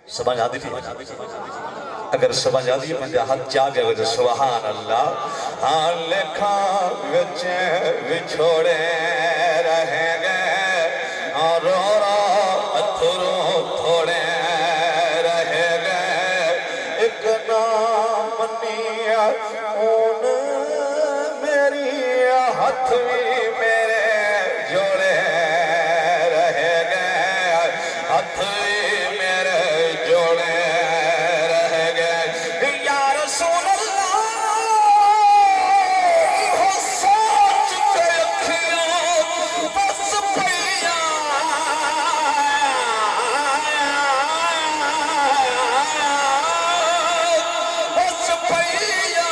سمجھ آتی تھی اگر سمجھ آتی ہے مجھے ہاتھ جاگے وجہ سبحان اللہ ہاں لکھا وچے وچھوڑے رہیں گے اور رو اتھروں تھوڑے رہیں گے ایک نام نیا اون میری ہاتھ بھی میرے جوڑے رہیں گے ہاتھ بھی میرے جوڑے رہیں گے یا رسول اللہ ہو سوچ کے اکھیوں بس پیا بس پیا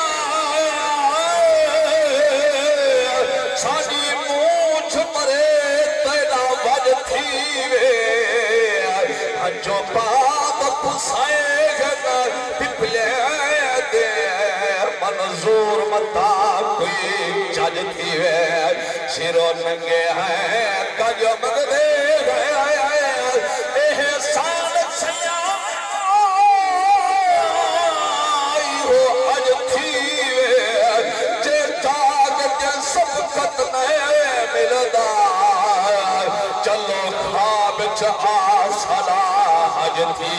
ساڑی مونچھ مرے تیرا وج تھی وے جو پاپ پسائے گا پپلے دے منظور متا کوئی چج تھی وے سرو ننگے ہیں کجو مگ دے گئے احسان سیائی ہو اج تھی وے جے جاگ جے سبقت نئے ملدا چلو خواب چاہ صلاح حج تھی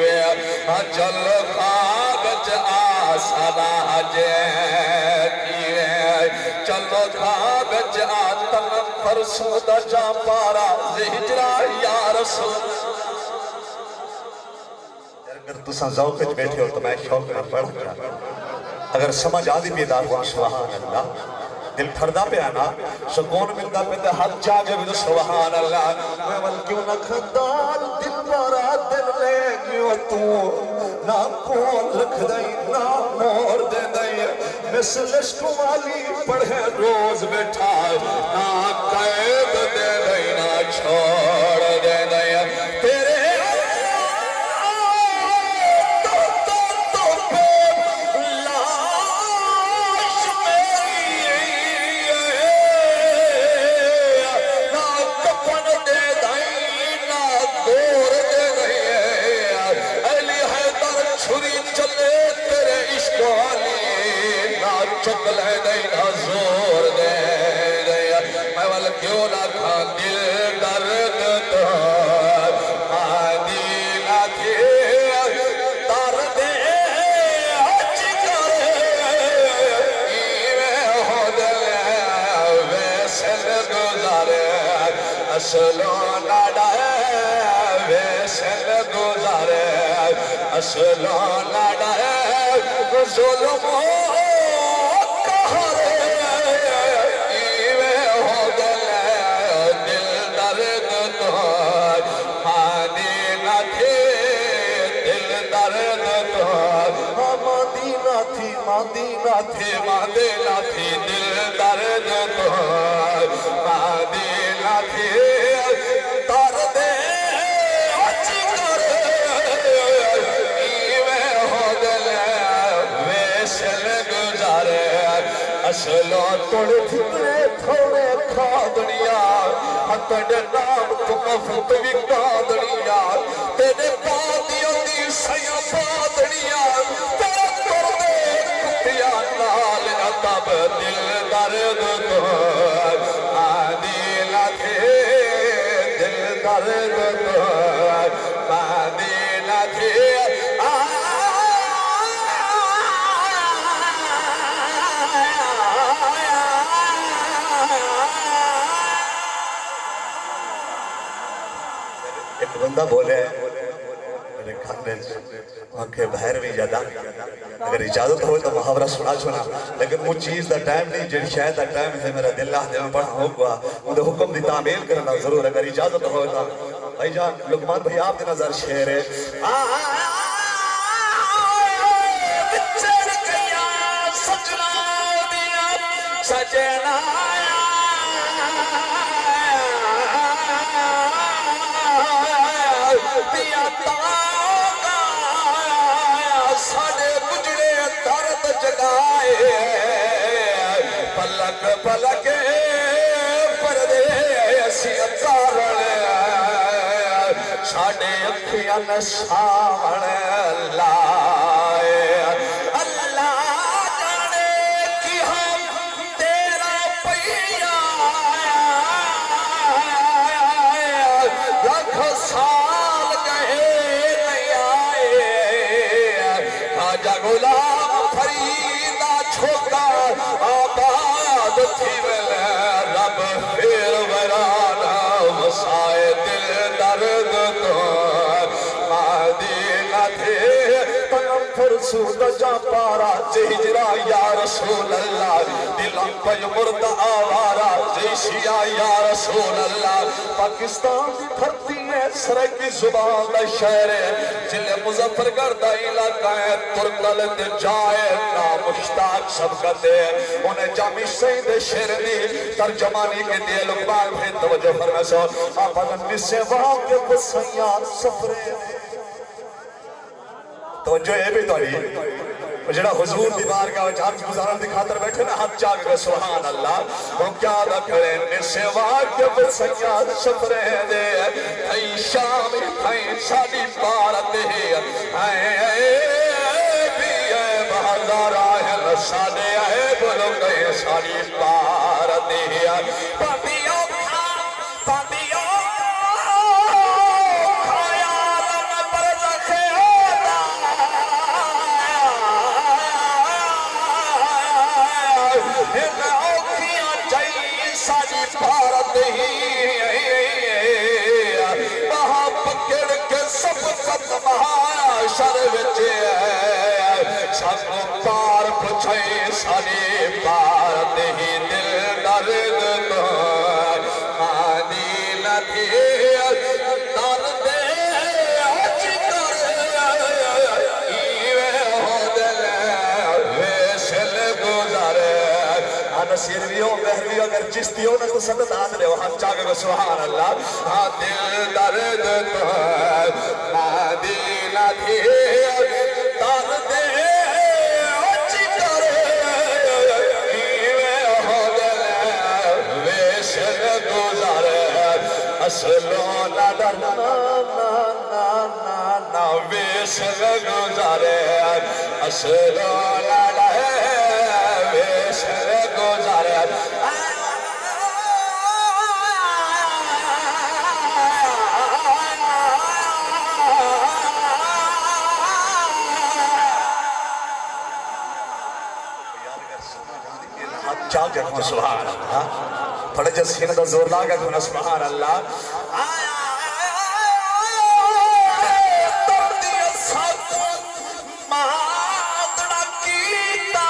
وے چلو خواب چاہ صلاح حج تھی وے چلو خواب چاہ تنم فرسو دا جا پارا زہجرہ یا رسول اگر تساں ذوق وچ بیٹھے ہو تو میں شوق نہ پڑھ رہا اگر سمجھ آدھی بیدار ہوا سبحان اللہ دل پھردہ پہ آنا سکون ملدہ پہ تے حد جاگے بھی تو سبحان اللہ میں ول کیوں نہ کھدال دل بارا دل لے گیوں تو نہ کون رکھ دائی نہ مور دے دائی مثل عشق والی پڑھے روز بیٹھا نہ قید دے دائی نہ چھوڑ دے دائی تیرے چکل ہے نہیں نہ زور دے دے میں والا کیوں نہ کھا دل درد تو آدھی نہ تھی درد اچ کرے ایوے ہو دل ویسل گزارے اصلوں نہ ڈائے ویسل گزارے اصلوں نہ ڈائے ظلموں مدینہ تھی مدینہ تھی دل درد تو مدینہ تھی درد اچ کرے ایوے ہو دل ویسل گزارے اصلوں توڑ تھکنے تھوڑے کھا دنیا ہتھڑ نام تو مفت بھی کھا دنیا تیرے پادیوں دی سیاں پا دنیا نال عطب دل درد تو آدھی لکھے دل درد تو آدھی لکھے ایک بندہ بولے میرے کھانے آنکھیں بہر بھی جادا اگر اجازت ہوئے تو محاورہ سنا چھونا لیکن مجھ چیز دا ٹائم نہیں جن شاید دا ٹائم ہے میرا دل دل میں پڑھا ہوگا مجھے حکم دی تعمیل کرنا ضرور اگر اجازت ہوئے تو بھائی جان لقمان بھائی آپ دی نظر شعر ہے سجنا دیا تاغا ساڑے بجڑے درد جگائے پلک پلک پردے اسی اتارنے ساڑے اکھیاں ساون لائے اللہ جانے کی ہم تیرا پیا لکھ سال گئے نہیں آئے خواجہ غلام فریدہ چھوٹا آباد تھی ملے رب پھر ورانا وسائے دل درد تو مدینہ تھے تنم فرسود جا پارا جہجرا یا رسول اللہ دلم پج مرد آوارا جیشیا یا رسول اللہ پاکستان دھرتی ہے سرے کی زبان دا شہر ہے جلے مظفر گردہ علاقہ ہے ترکل دے جائے نام مشتاق سبقت ہے انہیں جامی سید شیرنی ترجمانی کے دیئے لقبان ہے توجہ فرمے سو آپ اگر نسے واقع بسیار سفرے توجہ اے بھی توڑی جڑا حضور دیوار کا چار گزارن دکھاتر بیٹھے نا ہاتھ چاک گئے سبحان اللہ وہ کیا دا کرے نسے واقع بسیار سفرے دے ای شامی تھائیں ساڑی پارت ہے بہزار آئے لسانے آئے بولو گئے ساری پار دیا پاندیوں کھایا لن برزخ ہونا ان اوکھیاں چاہیے ساری پار دیا وہاں پکڑ کے سب ختم شر وچے سانو پار پچھائے ساری پار دہی دل درد تو مدینہ تھی درد اچ کر ایوے ہو دل ویسل گزارے نصیرویوں بہرویوں اگر چشتیوں نے تو سب داد لے وہاں چاکے کو سبحان اللہ دل درد تو مدینہ تھی درد اسلو نا نا ویسل گزارے اسلو نا ویسل گزارے چاک جاکھوں سبحان اللہ پڑھے جس سینہ دا زور لاغا کھونا سبحان اللہ دردی ساتھ مادڑا کیتا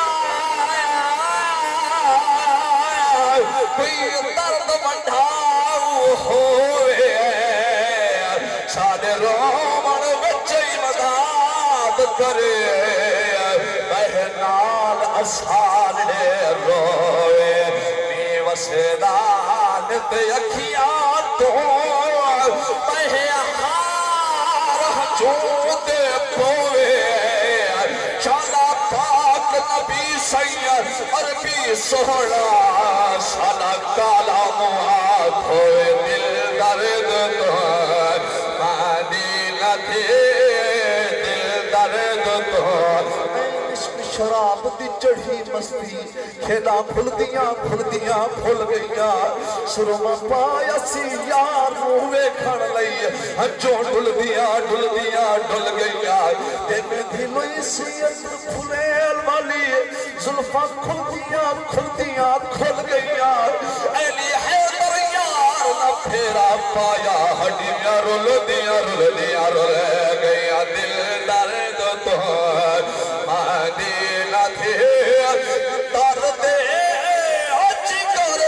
کوئی درد بڑھاؤ ہوئے سادے رومن بچے مداد کرے بہنال اسال روئے وسیدان تے اکھیاں تو پہیار چوتے پوئے چالا پاک نبی سید عربی سوڑا سالا کالا مواد ہوئے دل درد تو مدینہ تھی دل درد تو شراب دی چڑھی مستی کھیلا کھل دیاں کھل گئیاں سرما پایا سی یار روے کھڑ لئی جو ڈھل دیاں ڈھل گئیاں دن دھلوئی سی اندر پھلیل والی ظلفہ کھل دیاں کھل گئیاں ایلی حیدر یار نہ پھیرا پایا ہڈیاں رول دیاں رول گئیاں دل درد تو مدینہ تھی درد اچ کر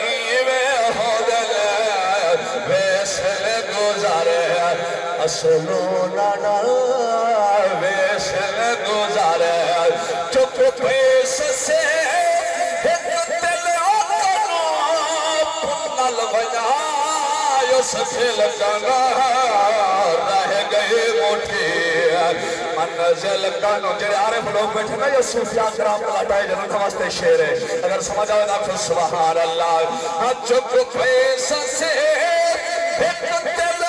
ایوے ہو دل ویسل گزارے اسلو نا ویسل گزارے چپ پیس سے ایک دل اکنا پنل بجا سفل کنا رہ گئے موٹھی منزل کانو جڑے عارف لوگ بیٹھے نا یا صوفیان کرام لٹائے جنہوں نمستے شیر ہے اگر سمجھ آئے نا پھر سبحان اللہ چک پیس سے ایک دل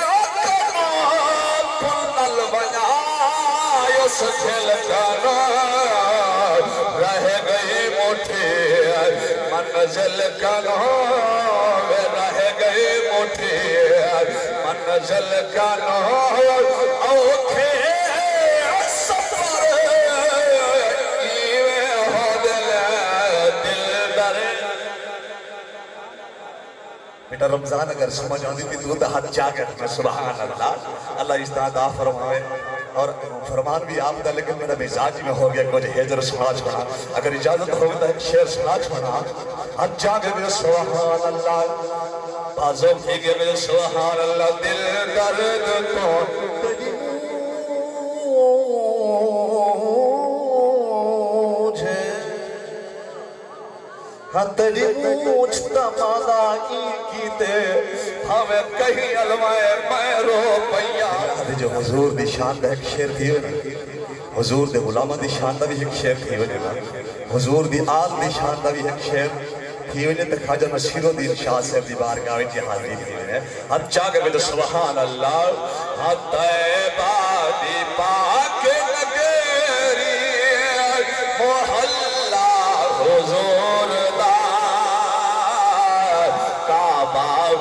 اس دل کا نام رہ گئی مٹھی منزل کا نام رہ گئی مٹھی منزل کا نام اوکھے سفر ایویں ہو دل در بیٹا رمضان اگر سمجھ آنی تھی تو ہاتھ جاگے میں سبحان اللہ اللہ استعداد فرمائے اور فرمان بھی آپ دا لیکن میرا مزاج میں ہو گیا کچھ حیدر سنا چھوڑا اگر اجازت ہوگا تو ایک شعر سنا چھوڑا ہاتھ جاگے میں سبحان اللہ بازوں پھیگے میں سبحان اللہ دل درد کو تیری مونچ تمالائی کی تے ہمیں کہیں علمائے میں رو پیا جو حضور دی شان دا ایک شیر تھی حضور دے غلامہ دی شان دا بھی ایک شیر تھی حضور دی آل دی شان دا بھی ایک شیر تھی تے خواجہ نصیر الدین شاہ صاحب دی بارگاہ وچ حاضری تھی ہر چاہ کے سبحان اللہ طیبہ دی پاک نگری محلہ حضور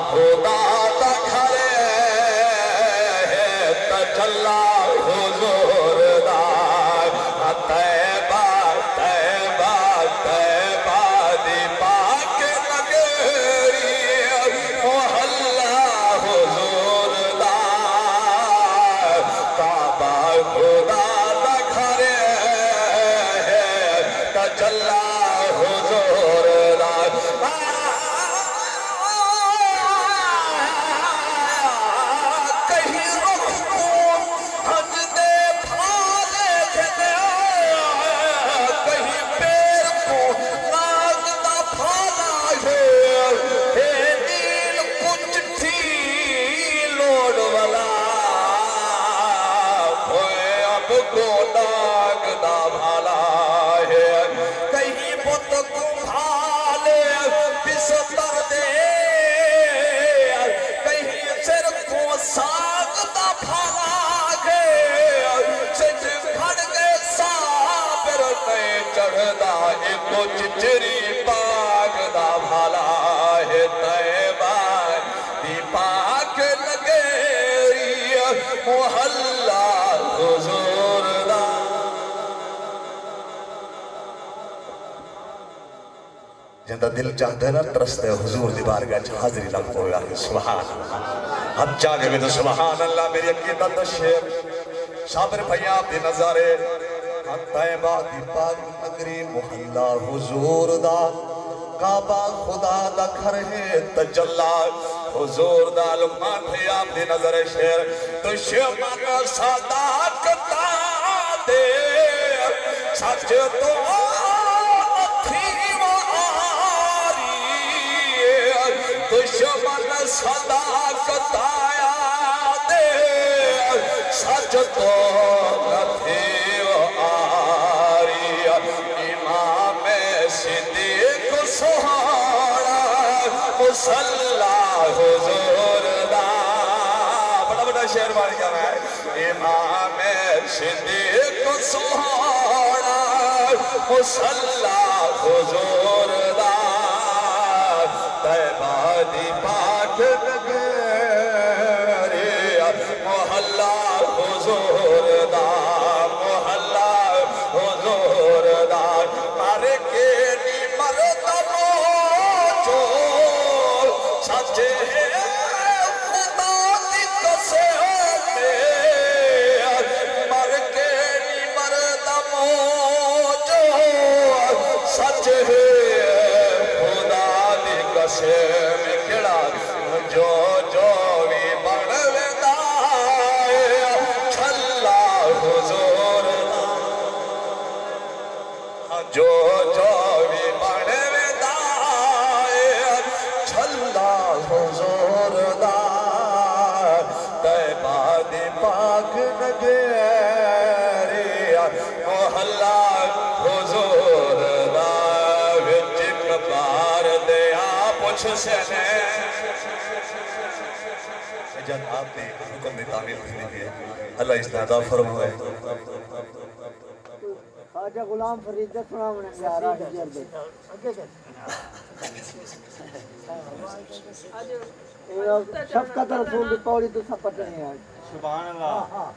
خدا دا کھڑے ہے تجلا حضور دا طیبہ طیبہ طیبہ دی پاک نگری محلہ حضور دا کعبہ خدا دا کھڑے ہے تجلا حضور دا چچری پاک دا بھالا ہے طیبہ دی پاک لگے محلہ حضور دا جندہ دل چاہتے نا ترستے حضور دی بارگاہ حاضری لگ ہویا سبحان اللہ اب چاہے بھی تو سبحان اللہ میری عقیدہ دا شیر صابر بھائیاں دی نظارے طیبہ دی پاک نگری محلہ حضور دا کعبہ خدا دا گھر ہے تجلا حضور دا لقمان بھی آپ دی نظر شیر دشمن صداقتا دے سچ تو تھی و آری دشمن صداقتا دے سچ تو تھی مصلح حضور دا بڑا بڑا شعر بار کیا ہے امام صدیق سہارا مصلح حضور دا طیبہ دی پاک نگری محلہ حضور دا محلہ حضور دا مارے کے نی مردم سچے خدا کی قسم میں مر کے نی مردم جو سچ ہے خدا کی قسم کڑا جو بھی بڑھویدہ چھلا حضور جو بھی بڑھویدہ چھلا حضور دا طیبہ دی پاک نگری محلہ حضور دا وچ بار دیا پوچھ سے جنات دی حکم دی تعمیل کرنی ہے اللہ استعداد فرمائے خواجہ غلام فرید دا سنا ہونے گیا راج جیر دے شفقت رسول دی پوڑی تو سب پتہ نہیں ہے سبحان اللہ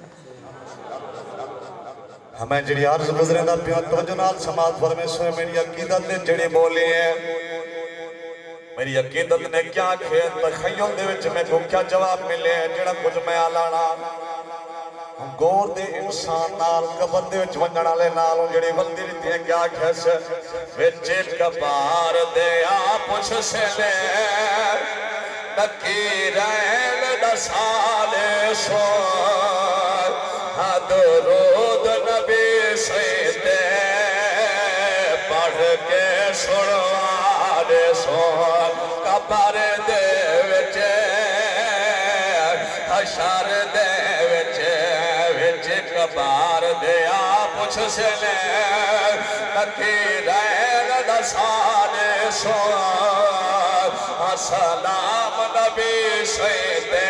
ہمیں جڑی عرض گزرے دا پیان توجہ نال سماعت فرمے سوئے میری عقیدت نے جڑی بولی ہیں میری عقیدت نے کیا کھیت تخیل دے وچ میں کو کیا جواب ملے ہیں جڑا کچھ میں آلانا گور دے انسان نال قبر دے وچ ونجنا لے نالوں جڑی بلدی لیتی ہیں کیا کھیس وچے کبار دے آپوچھ سے لے نکیرین دسالے سو درود نبی سیدے پڑھ کے سڑوارے سون کبر دے وچے حشر دے وچے کبار دے آپوچھ سے لے نکیرین دسالے سون سلام نبی سیدے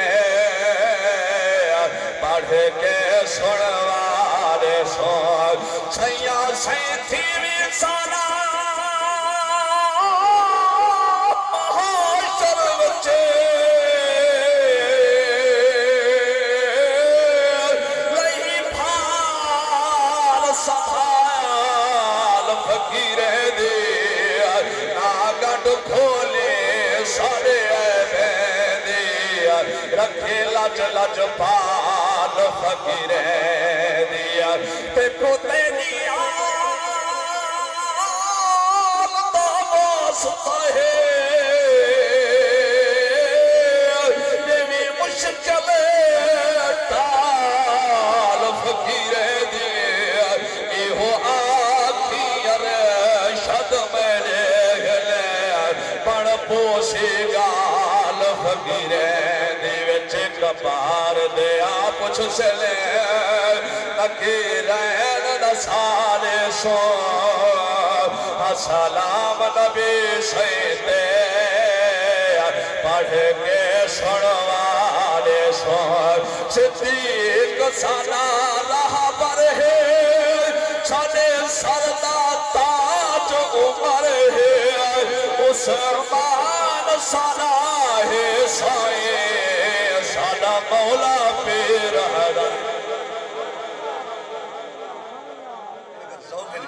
پڑھ کے سڑوارے سون سیاں سینتھی بھی سانا محاشر بچے لئی بھال سبھال فقیرے دی ناگڑ کھولے سارے دی رکھے لج لج پال فقیرے دیا تے کو تیری آل داماس پہے جوی مشکل ٹال فقیرے دیا ایہو آکھی ارشد میرے گلے پڑ پوسی گال فقیرے کبار دے آپوچھ سے لے نکیرین دسالے سو سلام نبی سیدے پڑھ کے سڑوارے سو صدیق سانا رہا پر ہے سانے سردہ تاج عمر ہے عثمان سانا ہے سائے سانا مولا پیر حضر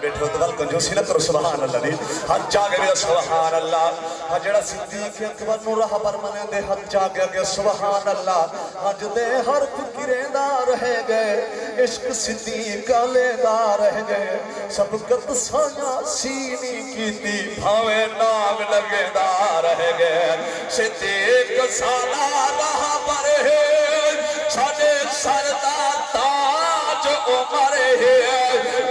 بیٹھے ہو تو بلکہ جو سی نہ کرو سبحان اللہ دی حد جاگے گیا سبحان اللہ جڑا صدیق اکبر نو راہ پر منے دے حد جاگے گیا سبحان اللہ حج دے ہر فکریں دا رہ گئے عشق صدیق لے دا رہ گئے سبقت سانیا سینی کی دی بھاوے نام لگے دا رہ گئے صدیق سالا راہ پر ہے سانے سردہ تاج عمر ہے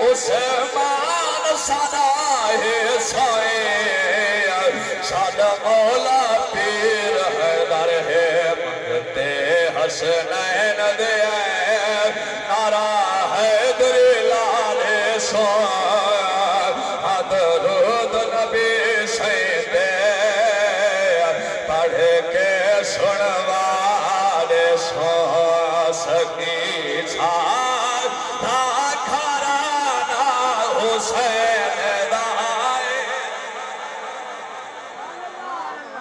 عثمان سانا ہے سائے سانا مولا پیر حیدر ہے مگتے حسنین دے نعرہ حیدر لالے سو درود نبی سیدے پڑھ کے سنوالے سو سکی چھار کھرانا حسین دائے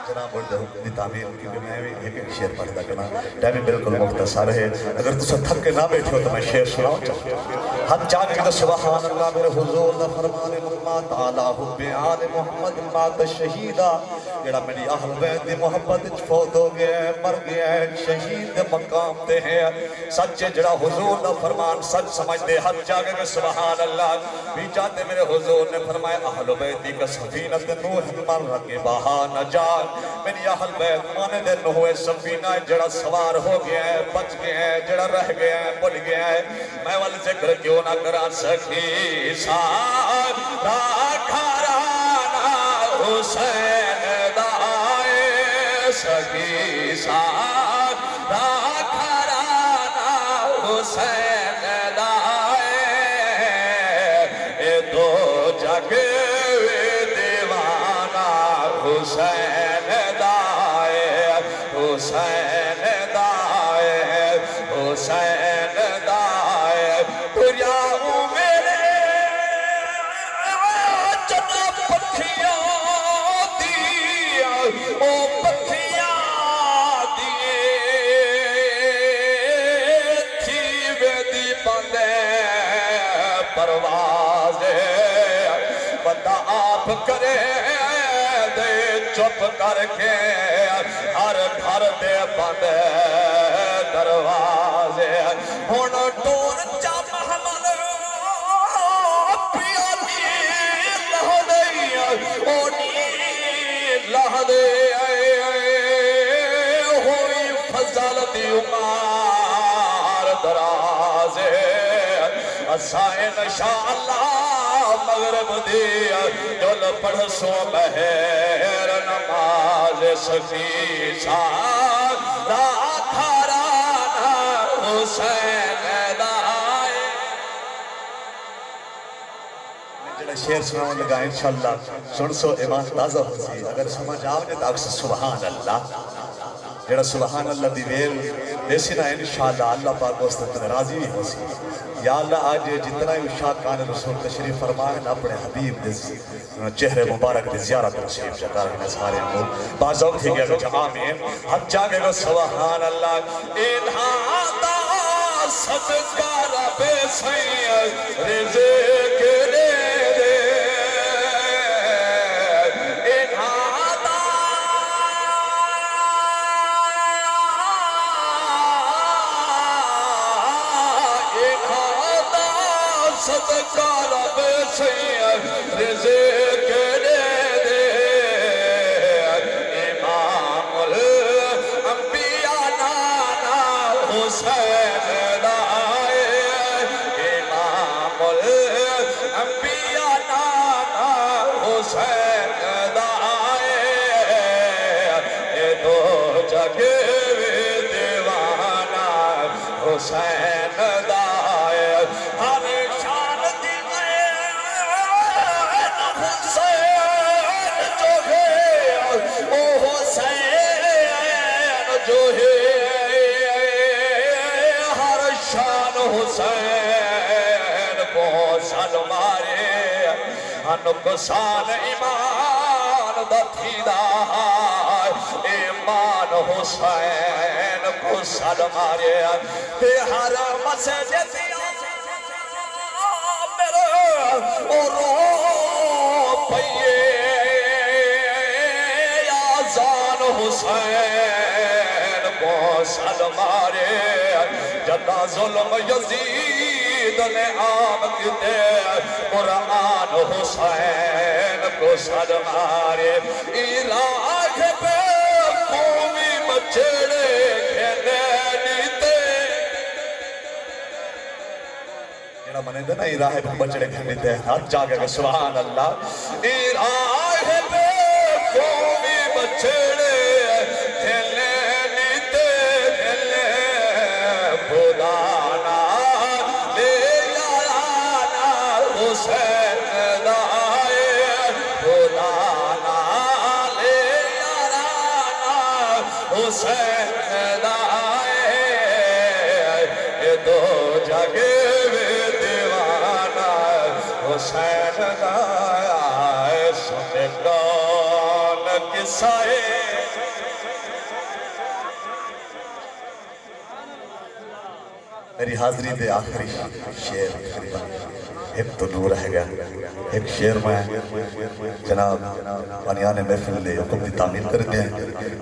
جناب بڑھ جاؤ اپنی تعمیر کیونکہ میں ایک شعر پڑھتا کرنا ٹائم بالکل مختصر ہے اگر تُسے تھک کے نہ بیٹھے ہو تو میں شعر سناؤں چاہتا ہوں حد جاگ کے سبحان اللہ میرے حضور نہ فرمان محمد تعالیٰ حب آل محمد مات شہیدہ جڑا میری اہل بیت دی محبت فوت ہو گیا ہے مر گیا ہے شہید مقام تے ہیں سچے جڑا حضور نہ فرمان سچ سمجھ دے حد جاگ کے سبحان اللہ بھی جاتے میرے حضور نے فرمایا اہل بیت دی کا سفینت نوح مر رکے بہا نجات میری اہل بیت مانے دے نوح سفینہ جڑا سوار ہو گیا ہے بچ گیا ہے جڑا رہ گیا ہے بڑھ گیا ہے میں وال ذکر کیوں نہ کرا سکی سارا کھرانا حسین دائے سکی سارا کھرانا حسین دائے اے دو جگ دیوانہ حسین دائے حسین دائے بندہ آپ کرے دے چپ کر کے ہر گھر دے بند دروازے ہن ٹور چا محمل پیالی لہ دے اونی لہ دے ہوئی فضل دی عمار درازے اسائن شاء اللہ مغرب دیا جل پڑھ سو بہر نماز سخی شاہ دا کھارانا حسین دائے جڑا شیر سناؤں لگا انشاءاللہ سن سو ایمان تازہ ہو سی اگر سمجھ آونے تاک سے سبحان اللہ جڑا سبحان اللہ دی ویل دیسی نا انشاءاللہ اللہ پاک وسط راضی بھی ہو سی یا اللہ آج جتنا ہی شاکان رسول تشریف فرمائے اپنے حبیب دے چہرے مبارک دے زیارت تشریف جاتا ہے سارے ہم بازوق تھی گیا کہ آمین حد جاگے گا سبحان اللہ انہاں دا صدقہ رب سید رزق دے دے انہاں دا صدقہ رب سید رزق دے دے امام الانبیاء نانا حسین دائے امام الانبیاء نانا حسین دائے یہ دو جگہ دیوانہ حسین دائے ہر شان دی حسین جو ہے او حسین جو ہے ہر شان حسین کو سن مارے نقصان ایمان دا تھیدا ایمان حسین کو سن مارے ہر مسجد اور رو پئیے آزان حسین کو سد مارے جدا ظلم یزید نے عام کتے قرآن حسین کو سد مارے عراق پہ قومی بچڑے کھیلے نیتے جڑا منے دے نا راہ پہ بچڑے کھیلے تے ہاتھ جاگے گا سبحان اللہ راہ پہ قومی بچڑے کھیلے نیتے کھیلے خدانا لے یارانا حسین دائے خدانا لے یارانا حسین دائے یہ دو جگہ حسین دائے سنے کون کسائے میری حاضری دے آخری شیر ایک تو نور رہ گیا ایک شیر میں جناب بانیان محفل دے حکم دی تعمیل کر دیں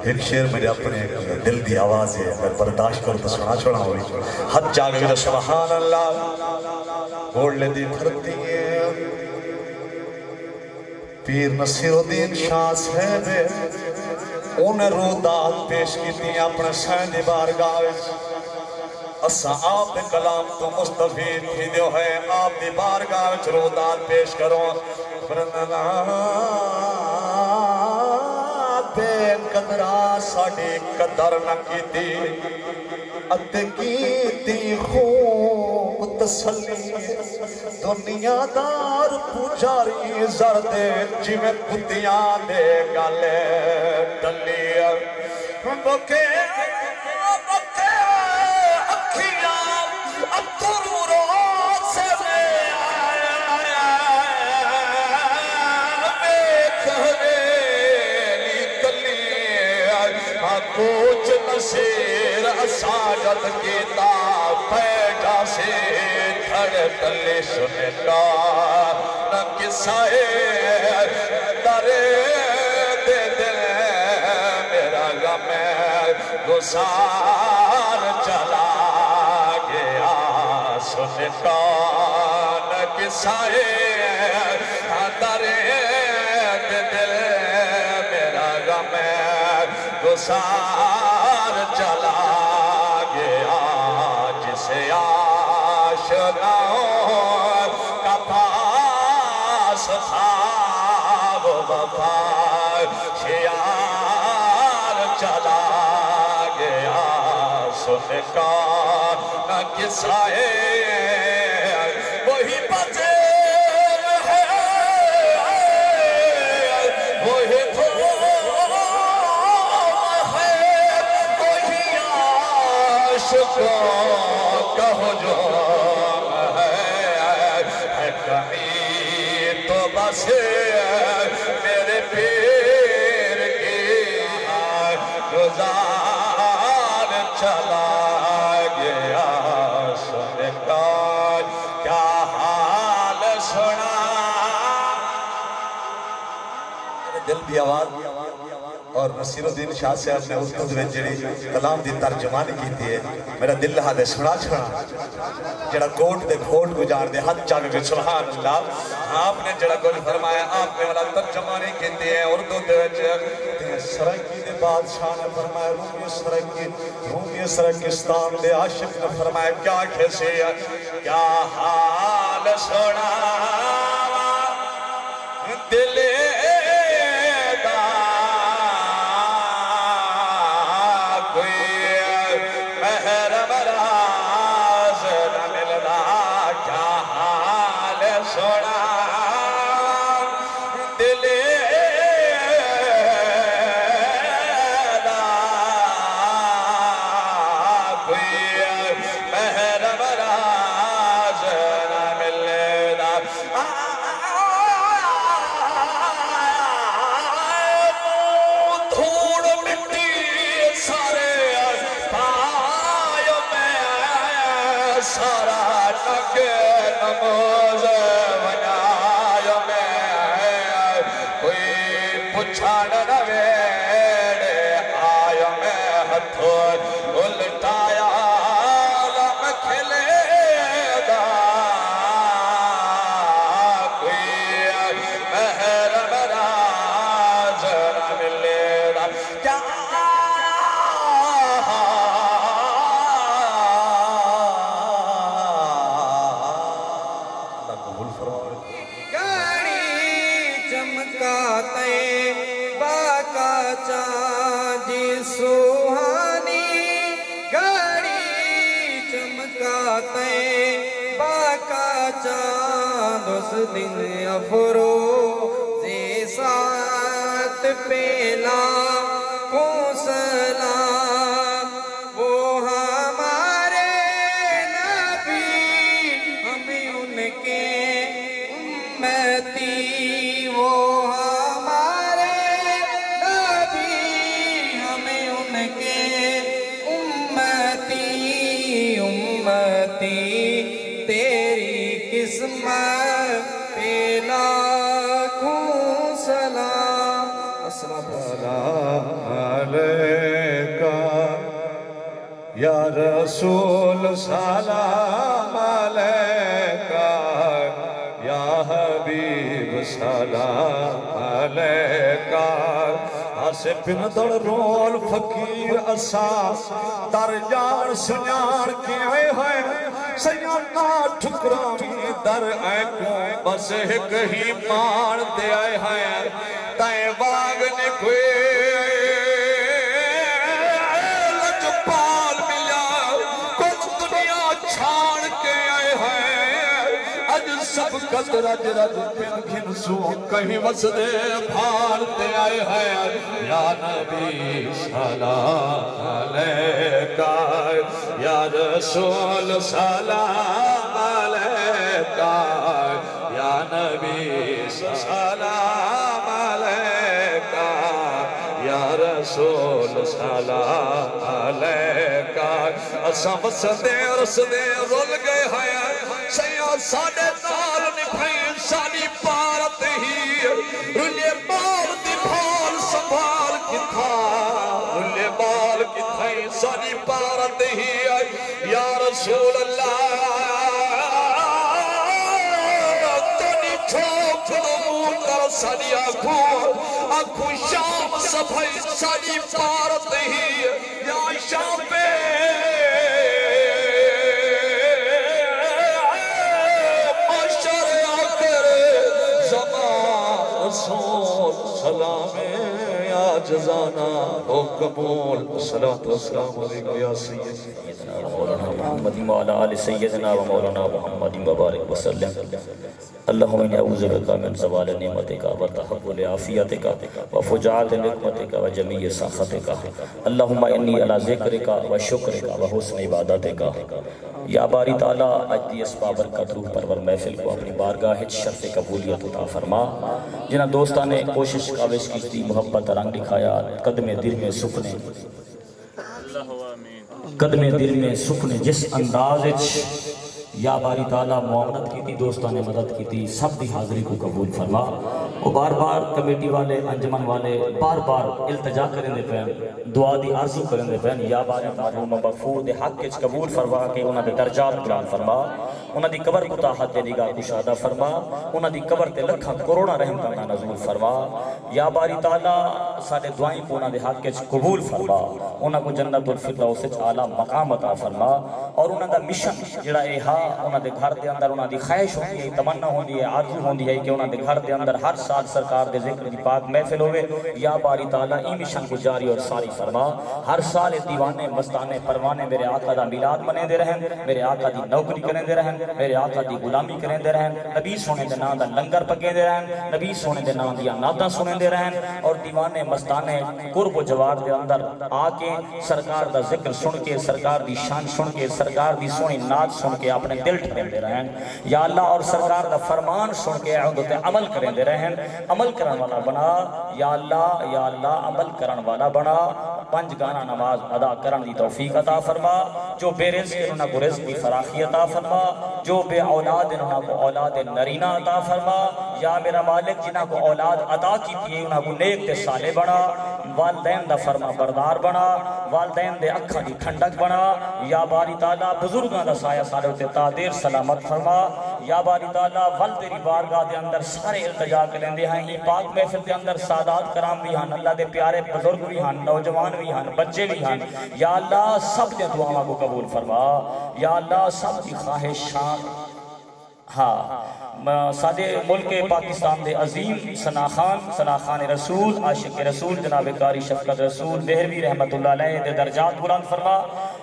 ایک شیر میرے اپنے دل دی آواز ہے اگر برداشت کرو تو سنا چھوڑا ہوئی حد جاگے گا سبحان اللہ گوڑ لے دی دھرتی ہے پیر نصیر الدین شاہ صاحب انہیں رودات پیش کی تھی اپنے سینی بارگاہ اسا آپ دے کلام تو مستفید تھی دیو ہے آپ دی بارگاہ رودات پیش کرو بے قدرہ ساڑی قدر نہ کی تھی اتگیتی خوب تسلی دنیا دار پوچھاری زردے جی میں کتیاں دے گالے ڈلی بکے اکھیاں اب تروروں سے میں کوچ نصیر اساجد کیتا پیدا سے جڑے تلی سنتا نہ کسائے درے دے دل میرا غم گسار چلا گیا سنتا نہ کسائے درے دے دل میرا غم گسار چلا گیا جسے آشناؤں کا پاس تھا وہ وفا شیار چلا گیا سن کا نہ کسائے وہی بچے ہے وہی کہو جو ہے کمی تو بس میرے پیر کی گزار چلا گیا سن کا کیا حال سنا دل بھی آواز اور نصیر الدین شاہ صاحب نے اس خود میں جڑی کلام دی ترجمانی کی تھی ہے میرا دل لہا دے سنا چھڑا جڑا کوٹ دے گھوٹ کو جان دے حد چاک کے سبحان اللہ آپ نے جڑا کچھ فرمایا آپ نے والا ترجمانی کی تھی ہے اردو دے وچ سرکی دے بادشاہ نے فرمایا رومی سرکستان دے عاشق نے فرمایا کیا کیسے کیا حال سنا دل اس دن افروز سات پیلا کو سلام وہ ہمارے نبی ہمیں ان کے امتی وہ ہمارے نبی ہمیں ان کے امتی تیری قسمت پہ لاکھوں سلام السلام علیکہ یا رسول سلام علیکہ یا حبیب سلام علیکہ آسے پندڑ رول فقیر اساس در جان سنیان کے آئے ہیں سیانا ٹھکرامی در آئے کو بس ایک ہی مان دے آئے ہیں تائیں باغ نے کوئی لجپال ملا کچھ دنیا چھاڑ کے آئے ہیں اج سب قد رج رج پن گھن سو کہیں وسدے بھارتے آئے ہیں یا نبی سلام علیکہ یا رسول سلام علیکہ یا نبی سلام علیکہ یا رسول سلام علیکہ اساں وسدے رسدے رول گئے ہیں سیاں ساڑے نال نبھائیں ساری پارت ہی رلے مال دی بھال سنبھال کی تھا رلے مال کی تھائیں ساری پارت ہی یا رسول اللہ تنی چھوک دو کر ساری آنکھوں شام سبھائی ساری پارت ہی یا شام پہ سلام یا جزانا او قبول صلوات و سلام علیکم یا سیدنا مولانا محمد وعلى آل سیدنا و مولانا محمد مبارک وسلم اللہم انی اعوذ بک من زوال نعمتک و تحول عافیتک و فجاعت نقمتک و جمیع سخطک اللہم انی علی ذکرک و شکرک و حسن عبادتک یا باری تعالیٰ آج دی اس بابرکت روح پرور محفل کو اپنی بارگاہ شرف قبولیت عطا فرما جنہ دوستان نے کوشش کاوش کی تھی محبت رنگ دکھایا قدم دل میں سکنے قدم دل میں سکنے جس انداز یا باری تعالیٰ معاونت کی تھی دوستان نے مدد کی تھی سب دی حاضری کو قبول فرما وہ بار بار کمیٹی والے انجمن والے بار بار التجا کریں دے پہن دعا دی عرضو کریں دے پہن یا باری معلوم مغفور دے حق کچ قبول فرما کہ انہاں دے درجات قرآن فرما انہاں دی قبر کتا حد دے نگاہ کشادہ فرما انہاں دی قبر تے لکھاں کروڑا رحم کرنا نزول فرما یا باری تعالیٰ سارے دعائیں کو انہاں دے حق کچ قبول فرما انہاں کو جنت الفردوس اعلیٰ مقام عطا فرما اور انہاں دا مشن جڑا اے ہا انہاں دے گھر دے اندر انہاں دی خواہش ہوندی ہے تمنا ہوندی ہے عرض ہوندی ہے کہ انہاں دے گھر دے اندر ہر سال سرکار دے ذکر دی پاک محفل ہوئے یا باری تعالیٰ ای مشن کو جاری اور ساری فرما ہر سال دیوانے مستانے پروانے میرے آقا دا میلاد منے دے رہن میرے آقا دی نوکری کریں دے رہن میرے آقا دی غلامی کریں دے رہن نبی سونے دے نام دا لنگر پکیں دے رہن نبی سونے دے نام دیا نادہ سونے دے رہن اور دیوانے مستانے قرب و جوار دے اندر آکے سرکار دا ذکر سن کے سرکار دی شان سن کے سرکار دی سونی ناد سن کے اپنے دل ٹھریں دے رہن یا اللہ اور سرکار دا فرمان سن کے عہد تے عمل کریں دے رہن عمل کرن والا بنا یا اللہ عمل کرن والا بنا پنج گانا نماز ادا کرن دی توفیق عطا فرما جو بے رزق انہاں کو رزق دی فراخی عطا فرما جو بے اولاد انہاں کو اولاد نرینہ عطا فرما یا میرا مالک جنہاں کو اولاد عطا کی تھی انہاں کو نیک تے صالح بنا والدین دا فرما بردار بنا والدین دے اکھاں دی ٹھنڈک بنا یا باری تعالیٰ بزرگاں دا سایہ سارے ہوتے تادیر سلامت فرما یا باری تعالیٰ ول تیری بارگاہ دے اندر سارے التجا کے لیندے ہیں ہی پاک محفل دے اندر سادات کرام بھی ہن اللہ دے پیارے بزرگ بھی ہن نوجوان بھی ہن بچے بھی ہن یا اللہ سب دے دعاواں کو قبول فرما یا اللہ سب دی خواہشاں سادے ملک پاکستان دے عظیم ثناخان رسول عاشق رسول جناب قاری شفقت رسول دہروی رحمت اللہ علیہ دے درجات بلند فرما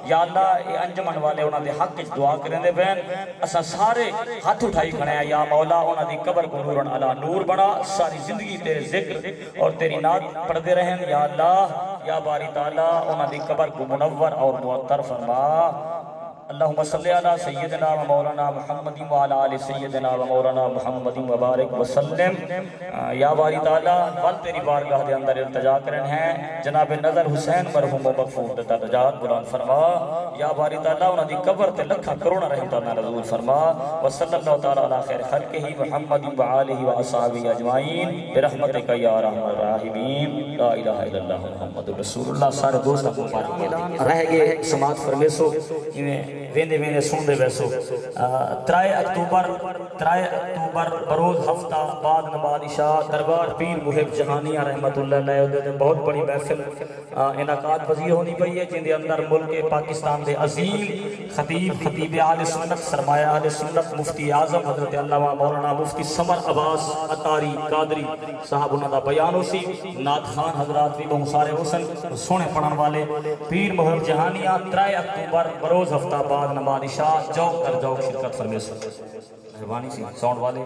یا اللہ اے انجمن والے انہاں دے حق اس دعا کریں دے بین اسا سارے ہاتھ اٹھائی کھڑے ہیں یا مولا انہاں دی قبر کو نورن علا نور بنا ساری زندگی تیرے ذکر اور تیری نعت پڑھ دے رہیں یا اللہ یا باری تعالیٰ انہاں دی قبر کو منور اور معطر فرما اللہم صلی علی سیدنا و مولانا محمد وعلی آل سیدنا و مولانا محمد مبارک وسلم یا باری تعالیٰ ول تیری بارگاہ دے اندر التجا کرن ہیں جناب نظر حسین مرحوم و مغفور دے درجات بلند فرما یا باری تعالیٰ انہاں دی قبر تے لکھا کروڑا رحمتہ نزول فرما وصلی اللہ تعالیٰ علی خیر خلقہ محمد و آلہ و اصحابہ اجمعین برحمتک یا رحم الراحمین لا الہ الا اللہ محمد رسول اللہ سارے دوستہ کو پاک رہ گئے سماعت فرمیسو ویندے سن دے ویسو 3 اکتوبر بروز ہفتہ بعد نماز عشاء دربار پیر محب جہانیہ رحمت اللہ علیہ دے بہت بڑی محفل انعقاد پذیر ہونی پئی ہے جن دے اندر ملک پاکستان دے عظیم خطیب اہل سنت سرمایہ اہل سنت مفتی اعظم حضرت علامہ مولانا مفتی سمر عباس عطاری قادری صاحب انہاں دا بیان سی نعت خان حضرات بھی بہت سارے حسن سونے پڑھن والے پیر محب جہانیہ 3 اکتوبر بروز ہفتہ بعد نماز عشاء جاؤ کر جاؤ شرکت فرمیسو مہربانی سی ساؤنڈ والے